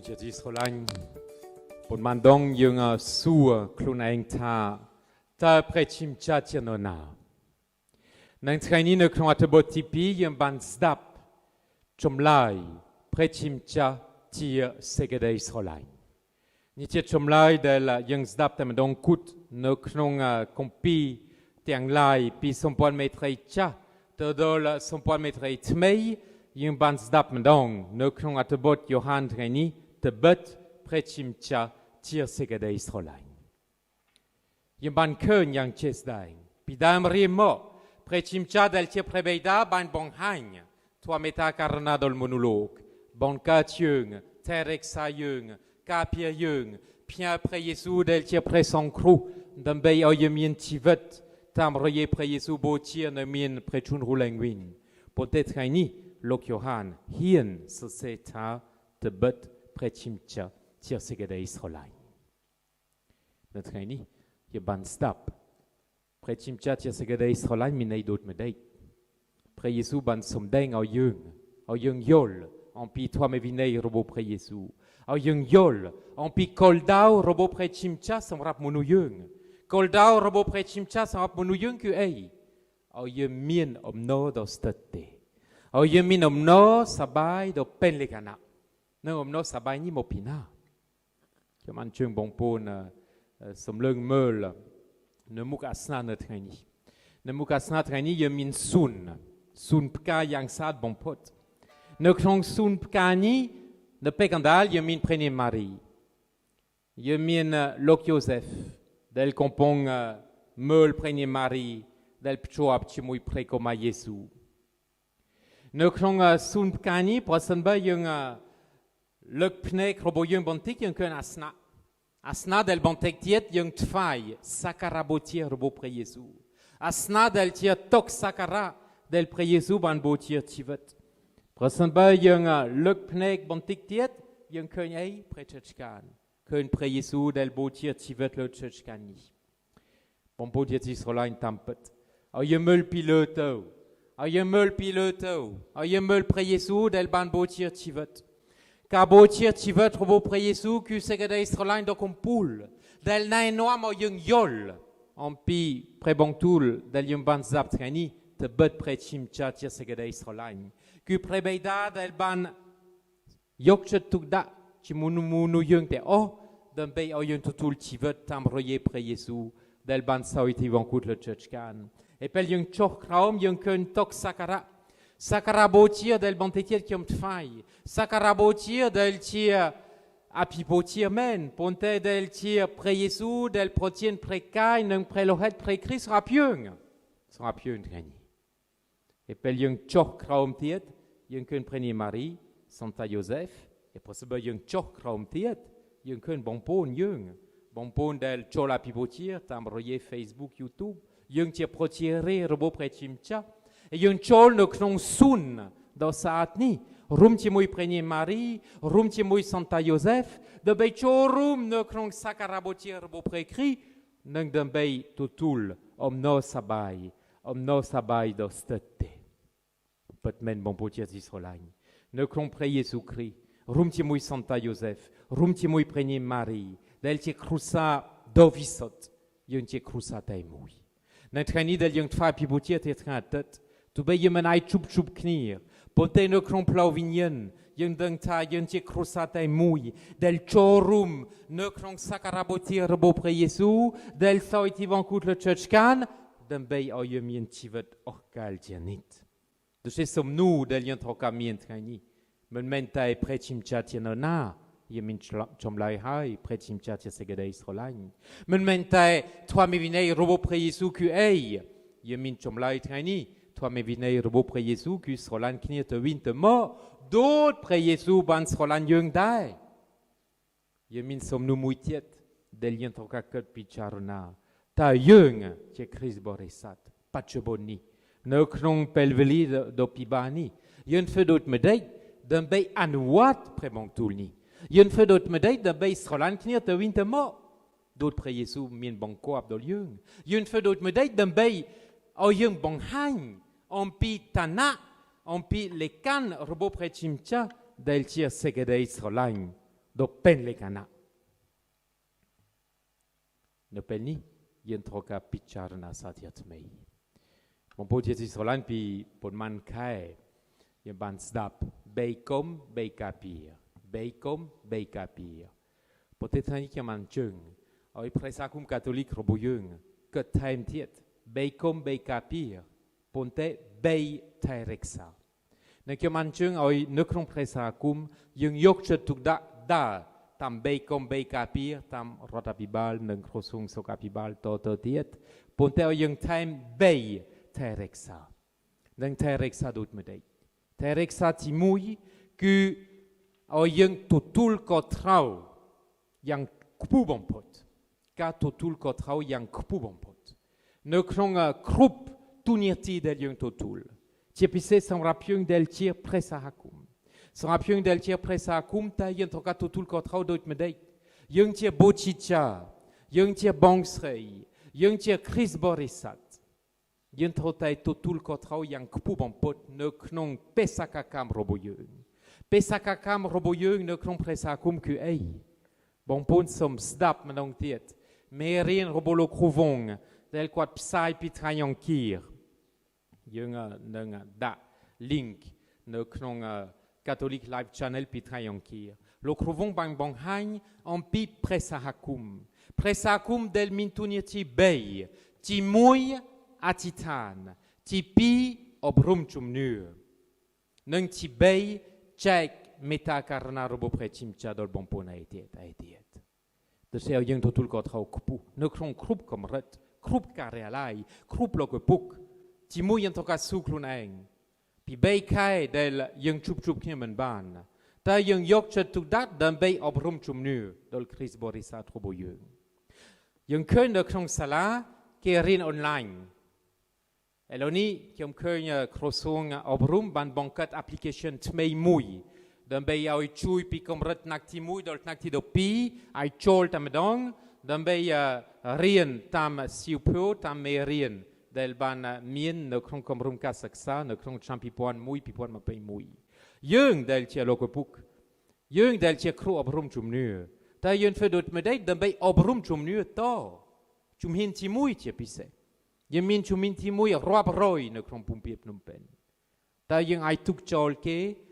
ជាទីស្រឡាញ់ប៉ុន្មានដងយើងសួរខ្លួនឯងថាតើព្រះជាម្ចាស់ជានរណានៅថ្ងៃនេះនៅក្នុងអត្ថបទទី2យើងបានស្ដាប់ចម្លើយព្រះជាម្ចាស់ជាសេចក្តីស្រឡាញ់នេះជាចម្លើយដែលយើងស្ដាប់តែម្ដងគត់នៅក្នុងគម្ពីរទាំងឡាយពីសម្ព័ន្ធមេត្រីចាស់ទៅដល់សម្ព័ន្ធមេត្រីថ្មីយើងបានស្ដាប់ម្ដងនៅក្នុងអត្ថបទយ៉ូហានថ្ងៃនេះត្បិតព្រះជាម្ចាស់ជាសេចក្តីស្រឡាញ់យើងបានឃើញយ៉ាងជាក់ស្ដែងពីដើមរៀងមកព្រះជាម្ចាស់ដែលជាព្រះបិតាបានបង្ហាញធម៌មេត្តាករុណាដល់មនុស្សលោកបង្កើតយើងថែរក្សាយើងការពារយើងផ្ញើព្រះយេស៊ូវដែលជាព្រះសង្គ្រោះដើម្បីឲ្យយើងមានជីវិតតាមរយៈព្រះយេស៊ូវបូជានៅមានព្រះជន្មរលែងវិញប៉ុន្តែថ្ងៃនេះលោកយ៉ូហានហ៊ានសរសេរថាត្បិតព្រះជាម្ចាស់ជាសេចក្តីស្រឡាញ់នៅថ្ងៃនេះយើងបានស្ដាប់ព្រះជាម្ចាស់ជាសេចក្តីស្រឡាញ់មានន័យដូចម្ដេចព្រះយេស៊ូវបានសម្ដែងឲ្យយើងយល់អំពីធម៌វិន័យរបស់ព្រះយេស៊ូវឲ្យយើងយល់អំពីគោលដៅរបស់ព្រះជាម្ចាស់សម្រាប់មនុស្សយើងគោលដៅរបស់ព្រះជាម្ចាស់សម្រាប់មនុស្សយើងគឺអីឲ្យយើងមានអំណរដ៏ស្ថិតទេឲ្យយើងមានអំណរសប្បាយដ៏ពេញលក្ខណៈនៅអំណរសប្បាយនេះមកពីណាខ្ញុំអញ្ជើញបងប្អូនសម្លឹងមើលនៅមុខអាសនៈនៅថ្ងៃនេះនៅមុខអាសនៈថ្ងៃនេះយើងមានសួនផ្កាយ៉ាងស្អាតបំផុតនៅក្នុងសួនផ្កានេះនៅពេលកណ្ដាលយើងមានព្រះនាងម៉ារីយើងមានលោកយូសេហ្វដែលកំពុងមើលព្រះនាងម៉ារីដែលភ្ជាប់ជាមួយព្រះកុមារយេស៊ូវនៅក្នុងសួនផ្កានេះប្រសិនបើយើងលើកភ្នែករបស់យើងបន្តិចយើងឃើញអាសនៈដែលបន្តិចទៀតយើងថ្វាយសក្ការៈបូជារបស់ព្រះយេស៊ូវអាសនៈដែលជាតុសក្ការៈដែលព្រះយេស៊ូវបានបូជាជីវិតប្រសិនបើយើងលើកភ្នែកបន្តិចទៀតយើងឃើញអីព្រះជញ្ជាំងឃើញព្រះយេស៊ូវដែលបូជាជីវិតលើជញ្ជាំងនេះបងប្អូនជាទីស្រឡាញ់តាមពិតឲ្យយើងមើលពីលើទៅឲ្យយើងមើលពីលើទៅឲ្យយើងមើលព្រះយេស៊ូវដែលបានបូជាជីវិតការបូជាជីវិតរបស់ព្រះយេស៊ូវគឺសេចក្តីស្រឡាញ់ដ៏កំពូលដែលណែនាំឲ្យយើងយល់អំពីព្រះបន្ទូលដែលយើងបានស្ដាប់ថ្ងៃនេះត្បិតព្រះជាម្ចាស់ជាសេចក្តីស្រឡាញ់គឺព្រះបិតាដែលបានយកចិត្តទុកដាក់ជាមួយមនុស្សយើងទាំងអស់ដើម្បីឲ្យយើងទទួលជីវិតតាមរយៈព្រះយេស៊ូវដែលបានសោយទីវង្គតលើជញ្ជាំងហើយពេលយើងចុះក្រោមយើងឃើញតុសក្ការៈបូជាដែលបន្តិចទៀតខ្ញុំថ្វាយសក្ការៈបូជាដែលជាអភិបូជាមែនប៉ុន្តែដែលជាព្រះយេស៊ូវដែលប្រទានព្រះកាយនិងព្រះលោហិតព្រះគ្រីស្ទសម្រាប់យើងថ្ងៃនេះហើយពេលយើងចុះក្រោមទៀតយើងឃើញព្រះនាងម៉ារីសន្តាយូសេហ្វហើយប្រសិនបើយើងចុះក្រោមទៀតយើងឃើញបងប្អូនដែលចូលអភិបូជាតាមរយៈ Facebook YouTube យើងជាប្រជារាស្ត្ររបស់ព្រះជាម្ចាស់ហើយយើងចូលនៅក្នុងសួនដ៏ស្អាតនេះរួមជាមួយព្រះនាងម៉ារីរួមជាមួយសន្តាយូសេហ្វដើម្បីចូលរួមនៅក្នុងសក្ការៈបូជារបស់ព្រះគ្រីស្ទនិងដើម្បីទទួលអំណរសប្បាយដ៏ស្ថិតទេពិតមែនបងប្អូនជាទីស្រឡាញ់នៅក្នុងព្រះយេស៊ូវគ្រីស្ទរួមជាមួយសន្តាយូសេហ្វរួមជាមួយព្រះនាងម៉ារីដែលជាគ្រួសារដ៏វិសុទ្ធយើងជាគ្រួសារតែមួយនៅថ្ងៃនេះដែលយើងថ្វាយពីបូជាទៅថ្ងៃអាទិត្យទោះបីយើងមិនអាចជួបគ្នាប៉ុន្តែនៅក្នុងផ្លូវវិញ្ញាណយើងដឹងថាយើងជាគ្រួសារតែមួយដែលចូលរួមនៅក្នុងសក្ការៈបូជារបស់ព្រះយេស៊ូវដែលសោយទីវង្គតលើជញ្ជាំងដើម្បីឲ្យយើងមានជីវិតអស់កលជានិច្ចដូច្នេះសំណួរដែលយើងត្រូវការមានថ្ងៃនេះមិនមែនតែព្រះជាម្ចាស់ជានរណាយើងមានចម្លើយហើយព្រះជាម្ចាស់ជាសេចក្តីស្រឡាញ់មិនមែនតែធម៌វិន័យរបស់ព្រះយេស៊ូវគឺអីយើងមានចម្លើយថ្ងៃនេះធម៌វិន័យរបស់ព្រះយេស៊ូវគឺស្រឡាញ់គ្នាទៅវិញទៅមកដូចព្រះយេស៊ូវបានស្រឡាញ់យើងដែរយើងមានសំណួរមួយទៀតដែលយើងត្រូវការគិតពិចារណាតើយើងជាគ្រីស្ទបរិស័ទបច្ចុប្បន្ននេះនៅក្នុងពេលវេលាដ៏ពិបាកនេះយើងធ្វើដូចម្ដេចដើម្បីអនុវត្តព្រះបន្ទូលនេះយើងធ្វើដូចម្ដេចដើម្បីស្រឡាញ់គ្នាទៅវិញទៅមកដូចព្រះយេស៊ូវមានបង្គាប់ដល់យើងធ្វើដូចម្ដេចដើម្បីឲ្យយើងបង្ហាញអំពីឋានៈអំពីលក្ខណៈរបស់ព្រះជាម្ចាស់ដែលជាសេចក្តីស្រឡាញ់ do pen le kana no pen ni yen troka picharna satiat mei mon po Jesus solan pi pon man kai yen ban sdap beikom beikapir beikom beikapir potetani ki man chung oi presa kum katolik roboyung que time tiet beikom beikapir ponte bei taireksa ne ki man chung oi nukron presa kum yung yok tuk da tam beikom beikapir tam rotapibal neng krosung sokapibal to tiet ponte oi yung time bei taireksa neng taireksa dut medei taireksa timui que oi yung tutul ko trau yang kupu bompot ka tutul ko trau yang kupu bompot ne kronga krup tunirti del yung tutul ti pise sam rapiung del tir presa hakum sam rapiung del tir presa hakum ta yung toka tutul ko trau doit medei yung tir bochicha yung tir bangsrei yung tir Chris Borisat yung totai tutul ko trau yang kupu bompot ne knong pesakakam roboyeung pesakakam roboyeung ne knong presa hakum ku ei bon pon som sdap manong tiet merin robolo kruvong del kwat psai pitrayon kir yunga nanga da link no knong catholic live channel pitrayon kir lo kruvong bang bang hain en pi presa hakum del mintuniti bay ti mui atitan ti pi obrum chumnur nang ti bay check meta karna robo prechim chadol bon pona etiet de se yung totul ko trau kupu ne kron krup kom ret krup karealai krup lo ko puk ti mu yen toka suklun eng pi bei kai del yung chup knemen ban ta yung yok chet tu dat dan bei obrum chumnu dol Chris Borisat robo yung kön de kron sala ke rin online eloni kiom kön krosung obrum ban bankat application tmei mui dan bei au chui pi komret nakti mui dol nakti do pi ai chol tam dong dan bei rien tam siupo tam me rien del ban mien no kron komrum ka saksa no kron champi poan mui pi poan ma pe mui yung del che lokopuk yung del che kru obrum chumnu ta yun fedot medai dan bei obrum chumnu to chum hin ti mui che pise yemin chum hin ti mui roab roi no kron pumpiep numpen ta yung ai tuk chol ke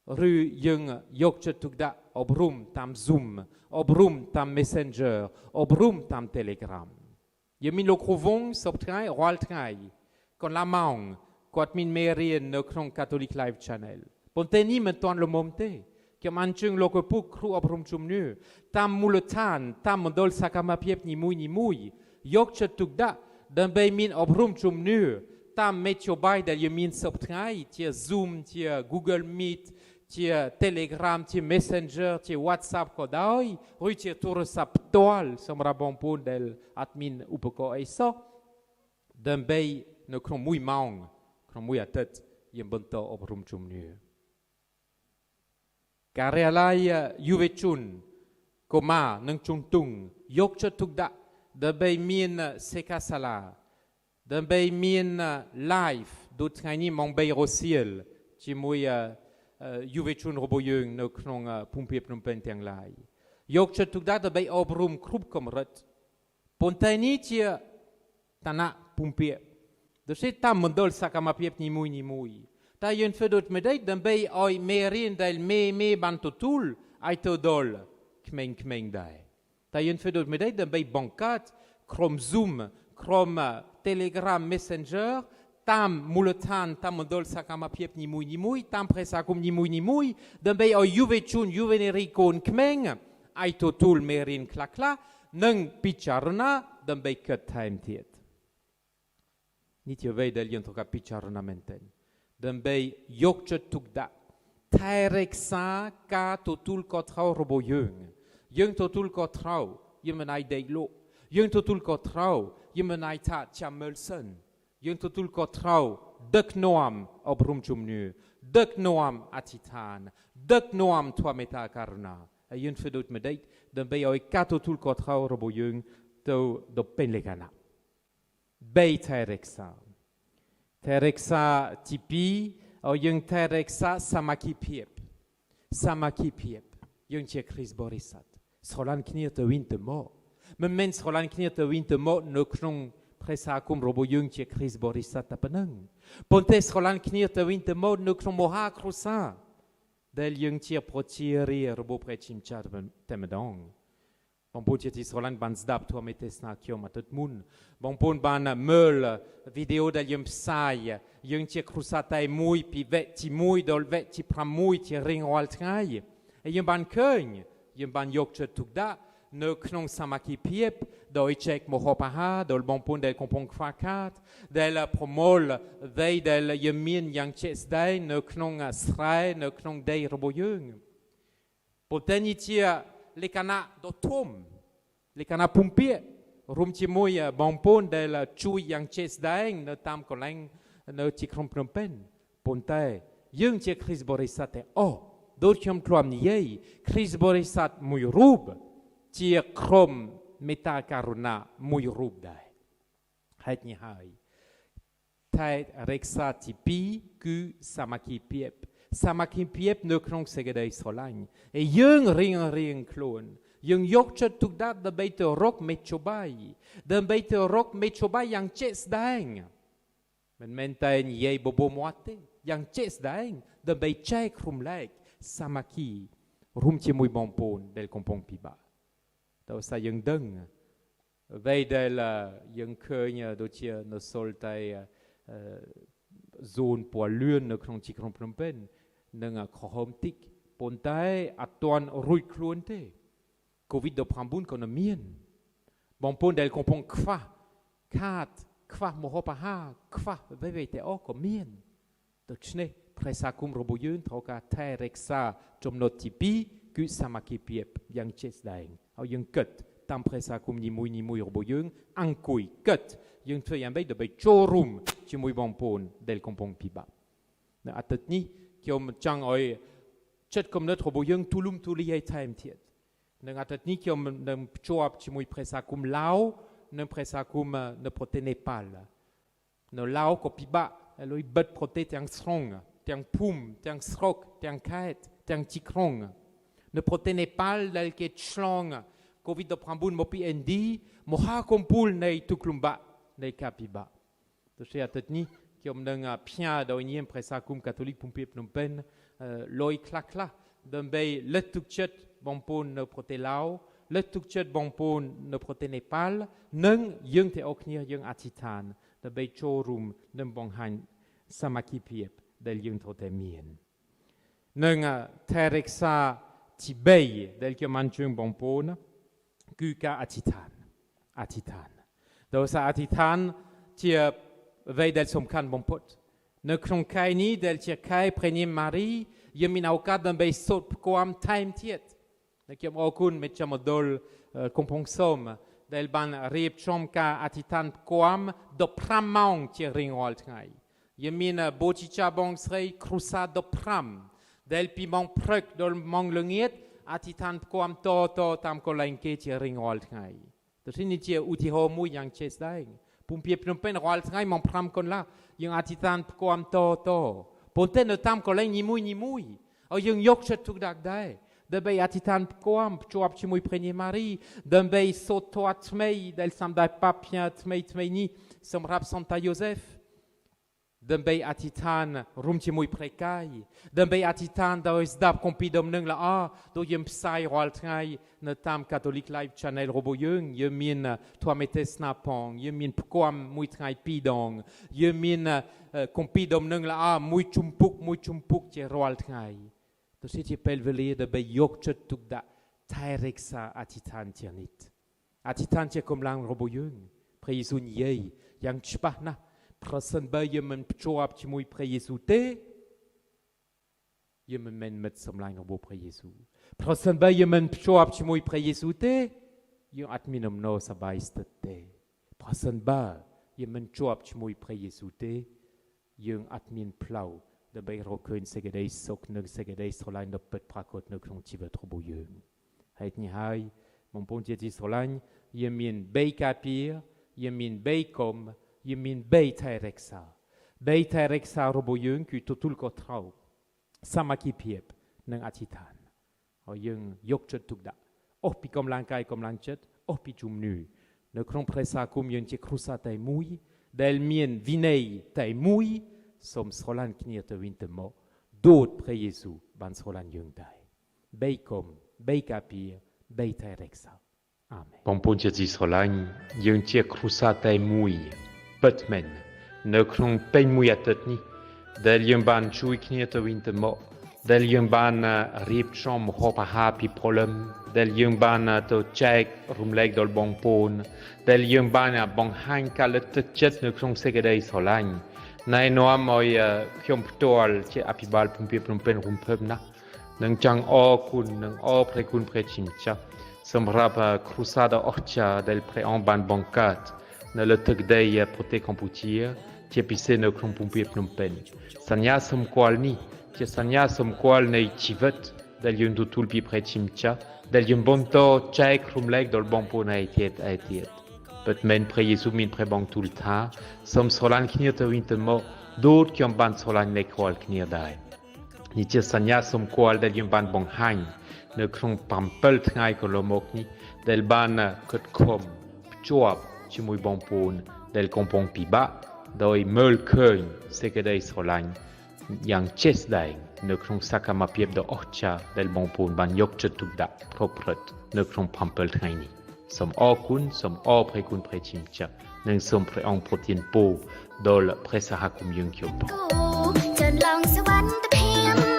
rư yung yok tuk da obrum tam Zoom, obrum tam Messenger, obrum tam Telegram. Yemin lo kruvong soptrai roal trai kon la maung kwat min merien no kron Catholic Live Channel. Ponteni menton lo momte ke manchung lo ko puk kru obrum chumnu tam mulotan tam dol sakama piep ni mui yok tuk da dan bei min obrum chumnu tam metio bay del yemin soptrai tia Zoom tia Google Meet tia Telegram, tia Messenger, tia WhatsApp ko dai, rui tia tour saptoal, somra bon pon del admin upoko eiso, dan bei no kron mui maung, kron mui atet, yen bonto obrum chumnu. Karealai yuvechun, koma nang chuntung, yok tuk da, dan bei mien sekasala, dan bei mien live, dut ngani mong bei rosiel, chi mui Juvechun roboyeung no knong pumpiep num penteng lai. Yok tuk da bei obrum krup komret. Pontani tia tana pumpiep. De se tam mondol sakama piep ni mui. Ta yun fedot medai dan bei oi merin del me bantotul ai to dol kmeng dai. Ta yun fedot medai dan bei bankat krom Zoom, krom Telegram Messenger tam muletan tam mondol sakama piep ni mui tam presakum ni mui dan bei o juvechun juvenerikon kmeng ai totul merin klakla nang picharna dan bei ket time tiet nit je vei del yent ka picharna menten dan bei yokche tukda taireksa ka totul kotrau roboyeung yung totul kotrau yemenai deilo yung totul kotrau yemenai ta chamelson yung totul ko trau dek noam obrum chumnu dek noam atitan dek noam twa meta karna ayun fedot medait dan bei oi kato totul ko trau robo yung to do penlegana bei tereksa tipi o yung tereksa samaki piep យើងជាគ្រីស្ទបរិស័ទស្រឡាញ់គ្នាទៅវិញទៅមកមិនមែនស្រឡាញ់គ្នាទៅវិញទៅមកនៅក្នុងព្រះសាគមរបស់យើងជាគ្រីស្ទបរិស័ទតែប៉ុណ្ណឹងប៉ុន្តែស្រឡាញ់គ្នាទៅវិញទៅមកនៅក្នុងមហាគ្រួសារដែលយើងជាប្រជារាស្ត្ររបស់ព្រះជាម្ចាស់តែម្ដងបងប្អូនជាទីស្រឡាញ់បានស្ដាប់ធម៌ទេសនាខ្ញុំអាទិត្យមុនបងប្អូនបានមើលវីដេអូដែលយើងផ្សាយយើងជាគ្រួសារតែមួយពីវគ្គទី1ដល់វគ្គទី6ជារៀងរាល់ថ្ងៃហើយយើងបានឃើញយើងបានយកចិត្តទុកដាក់នៅក្នុងសាមគ្គីភាពដោយចែកម្ហូបអាហារដល់បងប្អូនដែលកំពុងខ្វះខាតដែលប្រមូលអ្វីដែលយើងមានយ៉ាងជាក់ស្ដែងនៅក្នុងស្រែនៅក្នុងដីរបស់យើងប៉ុន្តែនេះជាលក្ខណៈដ៏ធំលក្ខណៈភូមិភាគរួមជាមួយបងប្អូនដែលជួយយ៉ាងជាក់ស្ដែងនៅតាមកន្លែងនៅទីក្រុងភ្នំពេញប៉ុន្តែយើងជាគ្រីស្ទបរិស័ទតែដូចខ្ញុំធ្លាប់និយាយគ្រីស្ទបរិស័ទមួយរូបជាក្រុមមេត្តាករុណាមួយរូបដែរហេតុនេះហើយតែរក្សាទី2គឺសាមគ្គីភាពនៅក្នុងសេចក្តីស្រឡាញ់ហើយយើងរៀងខ្លួនយើងយកចិត្តទុកដាក់ដើម្បីទៅរកមេជបាយដើម្បីទៅរកមេជបាយយ៉ាងជាក់ស្ដែងមិនមែនតែនិយាយបបោមាត់ទេយ៉ាងជាក់ស្ដែងដើម្បីចែករំលែកសាមគ្គីរួមជាមួយបងប្អូនដែលកំពុងពិបាកតើស្អីយើងដឹងអ្វីដែលយើងឃើញដូចជានៅសល់តែzone ពណ៌លឿននៅក្នុងទីក្រុងភ្នំពេញនិងក្រហមតិចប៉ុន្តែអត់ទាន់រួចខ្លួនទេ COVID-19 ក៏នៅមានបងប្អូនដែលកំពុងខ្វះម្ហូបអាហារខ្វះអ្វីៗតែក៏មានដូច្នេះព្រះសាគមរបស់យើងត្រូវការថែរក្សាចំណុចទី2គឺសាមគ្គីភាពយ៉ាងជាក់ស្ដែងហើយយើងគិតតាមព្រះសាគមនីមួយរបស់យើងអង្គុយគិតយើងធ្វើយ៉ាងម៉េចដើម្បីចូលរួមជាមួយបងប្អូនដែលកំពុងពិបាកនៅអាទិត្យនេះខ្ញុំចង់ឲ្យចិត្តគំនិតរបស់យើងទូលំទូលាយថែមទៀតនឹងអាទិត្យនេះខ្ញុំនឹងភ្ជាប់ជាមួយព្រះសាគមឡាវនិងព្រះសាគមនៅប្រទេសនេប៉ាល់នៅឡាវក៏ពិបាកលុយបិទប្រទេសទាំងស្រុងទាំងភូមិទាំងស្រុកទាំងខេត្តទាំងទីក្រុងនៅប្រទេសនេប៉ាល់ដែលគេឆ្លងCOVID-19 មកពីឥណ្ឌាមហាកំពូលនៃទុក្ខលំបាកនៃការពិបាកដូច្នេះអាទិត្យនេះខ្ញុំនឹងផ្ញើដោយនាមព្រះសាគមកាតូលិកភូមិភាគភ្នំពេញលុយខ្លះដើម្បីលើកទឹកចិត្តបងប្អូននៅប្រទេសឡាវលើកទឹកចិត្តបងប្អូននៅប្រទេសនេប៉ាល់និងយើងទាំងអស់គ្នាយើងអធិដ្ឋានដើម្បីចូលរួមនិងបង្ហាញសាមគ្គីភាពដែលយើងត្រូវតែមាននឹងថែរក្សាទី3ដែលខ្ញុំបានជឿបងប្អូនគឺការអធិដ្ឋានដោយសារអធិដ្ឋានជាអ្វីដែលសំខាន់បំផុតនៅក្នុងខែនេះដែលជាខែព្រះនាមម៉ារីយើងមានឱកាសដើម្បីសូត្រផ្គាំថែមទៀតដែលខ្ញុំអរគុណមេចាមដុលកំពង់សូមដែលបានរៀបចំការអធិដ្ឋានផ្គាំ15ម៉ោងជារៀងរាល់ថ្ងៃយើងមានបូជាចាបងស្រីគ្រូសា15ដែលពីម៉ោងព្រឹកដល់ម៉ោងល្ងាចអធិដ្ឋានផ្គាំតតាមកន្លែងគេជារៀងរាល់ថ្ងៃដូច្នេះជាឧទាហរណ៍មួយយ៉ាងជាក់ស្ដែងភូមិភាគភ្នំពេញរាល់ថ្ងៃម៉ោង5កន្លះយើងអធិដ្ឋានផ្គាំតប៉ុន្តែនៅតាមកន្លែងនីមួយហើយយើងយកចិត្តទុកដាក់ដែរដើម្បីអធិដ្ឋានផ្គាំភ្ជាប់ជាមួយព្រះនាងម៉ារីដើម្បីសូត្រធម៌ថ្មីដែលសម្ដេចប៉ាប់ផ្ញើថ្មីនេះសម្រាប់សង្ឃតាយូសេហ្វដើម្បីអធិដ្ឋានរួមជាមួយព្រះកាយដើម្បីអធិដ្ឋានដោយស្ដាប់គម្ពីរដំណឹងល្អដូចយើងផ្សាយរាល់ថ្ងៃនៅតាម Catholic Live Channel របស់យើងមានធម៌ទេសនាផងយើងមានផ្គាំមួយថ្ងៃ2ដងយើងមានគម្ពីរដំណឹងល្អមួយជំពូកជារាល់ថ្ងៃទៅជាពេលវេលាដើម្បីយកចិត្តទុកដាក់ថែរក្សាអធិដ្ឋានជានិច្ចអធិដ្ឋានជាកម្លាំងរបស់យើងព្រះយេស៊ូវនិយាយយ៉ាងច្បាស់ណាស់ប្រសិនបើយើងមិនភ្ជាប់ជាមួយព្រះយេស៊ូវទេយើងមិនមែនមិត្តសម្លាញ់របស់ព្រះយេស៊ូវប្រសិនបើយើងមិនភ្ជាប់ជាមួយព្រះយេស៊ូវទេយើងអត់មានអំណរសប្បាយស្ថិតទេប្រសិនបើយើងមិនជាប់ជាមួយព្រះយេស៊ូវទេយើងអត់មានផ្លូវដើម្បីរកឃើញសេចក្តីសុខនិងសេចក្តីស្រឡាញ់ដ៏ពិតប្រាកដនៅក្នុងជីវិតរបស់យើងហេតុនេះហើយបងប្អូនជាទីស្រឡាញ់យើងមាន3ការពារយើងមាន3គុំយើងមាន3ថែរក្សារបស់យើងគឺទទួលខុសត្រូវសាមគ្គីភាពនិងអធិដ្ឋាន ហើយយើងយកចិត្តទុកដាក់អស់ពីកម្លាំងកាយកម្លាំងចិត្តអស់ពីជំនឿនៅក្នុងព្រះសាគុំយើងជាគ្រួសារតែមួយដែលមានវិន័យតែមួយសូមស្រឡាញ់គ្នាទៅវិញទៅមកដូចព្រះយេស៊ូវបានស្រឡាញ់យើងដែរបីគុំបីកាពីបីថែរក្សាអាមែនបងប្អូនជាទីស្រឡាញ់យើងជាគ្រួសារតែមួយពិតមែននៅក្នុងពេលមួយអាទិត្យនេះដែលយើងបានជួយគ្នាទៅវិញទៅមកដែលយើងបានរៀបចំម្ហូបអាហារពីព្រលឹមដែលយើងបានទៅចែករំលែកដល់បងប្អូនដែលយើងបានបង្ហាញការលើកទឹកចិត្តនៅក្នុងសេចក្តីស្រឡាញ់ណែនាំឲ្យខ្ញុំផ្ទាល់ជាអភិបាលភូមិភ្នំពេញរំភើបណាស់នឹងចង់អរគុណនឹងអរព្រះគុណព្រះជាម្ចាស់សម្រាប់គ្រួសារដ៏អស្ចារ្យដែលព្រះអង្គបានបង្កើតនៅលើទឹកដីប្រទេសកម្ពុជាជាពិសេសនៅក្នុងភូមិភ្នំពេញសញ្ញាសម្គាល់នេះជាសញ្ញាសម្គាល់នៃជីវិតដែលយើងទទួលពីព្រះជាម្ចាស់ដែលយើងបន្តចែករំលែកដល់បងប្អូនឯទៀតពិតមែនព្រះយេស៊ូវមានព្រះបន្ទូលថាសូមស្រឡាញ់គ្នាទៅវិញទៅមកដូចខ្ញុំបានស្រឡាញ់អ្នករាល់គ្នាដែរនេះជាសញ្ញាសម្គាល់ដែលយើងបានបង្ហាញនៅក្នុង7ថ្ងៃកន្លងមកនេះដែលបានខិតខំភ្ជាប់ជាមួយបងប្អូនដែលកំពុងពិបាកដោយមើលឃើញសេចក្តីស្រឡាញ់យ៉ាងជាក់ស្ដែងនៅក្នុងសកម្មភាពដ៏អស្ចារ្យដែលបងប្អូនបានយកចិត្តទុកដាក់ប្រព្រឹត្តនៅក្នុង7ថ្ងៃនេះសូមអរគុណសូមអរព្រះគុណព្រះជាម្ចាស់និងសូមព្រះអង្គប្រទានពរដល់ព្រះសហគមន៍យើងខ្ញុំផងចិនឡងសវណ្ណភាព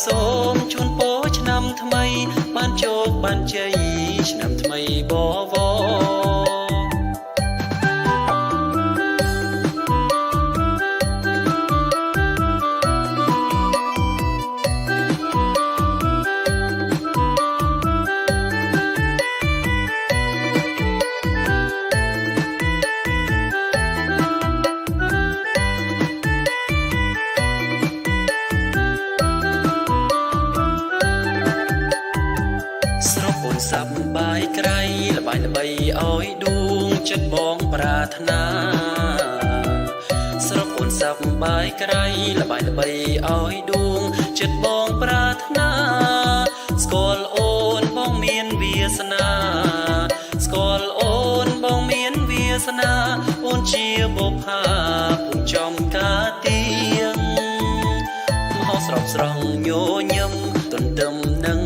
សូមជូនពរឆ្នាំថ្មីបានជោគបានជ័យឆ្នាំថ្មីបវរសប្បាយក្រៃល្បាយល្បីឲ្យដួងចិត្តបងប្រាថ្នាស្រុកអូនសប្បាយក្រៃល្បាយល្បីឲ្យដួងចិត្តបងប្រាថ្នាស្គាល់អូនបងមានវាសនាស្គាល់អូនបងមានវាសនាអូនជាបុប្ផាពុំចំកាទៀងមហោស្រស់ស្រង់ញញឹមទន្ទឹមនឹង